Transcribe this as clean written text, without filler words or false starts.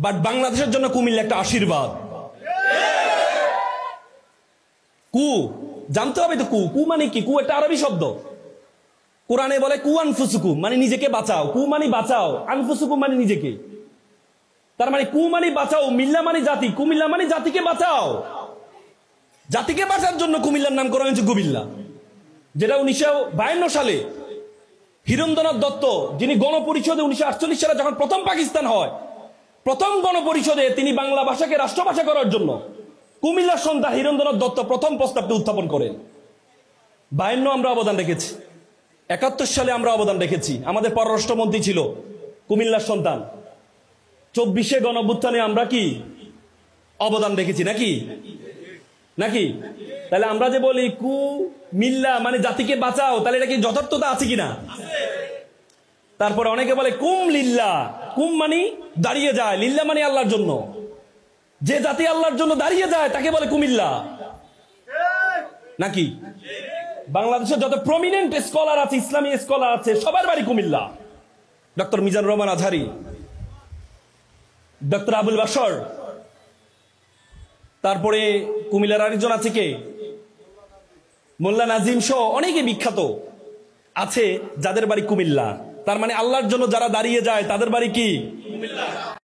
But বাংলাদেশের জন্য কুমিল্লা একটা আশীর্বাদ। কু জানতে হবে তো, কু মানে কি? কু একটা আরবি শব্দ। কোরআনে বলে কু আনফুসুকুম, মানে নিজেকে বাঁচাও। কু মানে বাঁচাও, আনফুসুকুম মানে নিজেকে। তার মানে কু মানে বাঁচাও, মিল্লা মানে জাতি, কুমিল্লা মানে জাতিকে বাঁচাও। জাতিকে বাঁচার জন্য কুমিল্লার নাম করা হয়েছে কুমিল্লা, যেটা 1952 সালে হীরেন্দ্রনাথ দত্ত, যিনি গণপরিষদে 1948 সালে যখন প্রথম পাকিস্তান হয়, প্রথম গণপরিষদে তিনি বাংলা ভাষাকে রাষ্ট্রভাষা করার জন্য কুমিল্লার সন্তান হীরেন্দ্রনাথ দত্ত প্রথম প্রস্তাবটি উত্থাপন করেন। 52 আমরা অবদান রেখেছি, 71 সালে আমরা অবদান রেখেছি। আমাদের পররাষ্ট্রমন্ত্রী ছিল কুমিল্লার সন্তান। 24শে গণঅভ্যুত্থানে আমরা কি অবদান রেখেছি নাকি? নাকি? তাহলে আমরা যে বলি কু মিল্লা মানে জাতিকে বাঁচাও, তাহলে এটা কি যথার্থতা আছে কিনা? তারপরে অনেকে বলে কুম লিল্লা, কুম মানে দাঁড়িয়ে যায়, লিল্লা মানে আল্লাহর জন্য। যে জাতি আল্লাহর জন্য দাঁড়িয়ে যায় তাকে বলে কুমিল্লা নাকি? বাংলাদেশের যত প্রমিনেন্ট স্কলার আছে, ইসলামী স্কলার আছে, সবার বাড়ি কুমিল্লা। ডক্টর মিজানুর রহমান আজহারি, ডক্টর আবুল বাশর, তারপরে কুমিল্লার আরেকজন আছে কে, মোল্লা নাজিম সহ অনেকে বিখ্যাত আছে যাদের বাড়ি কুমিল্লা। তার মানে আল্লাহর জন্য যারা দাঁড়িয়ে যায় তাদের বাড়ি কি? কুমিল্লা।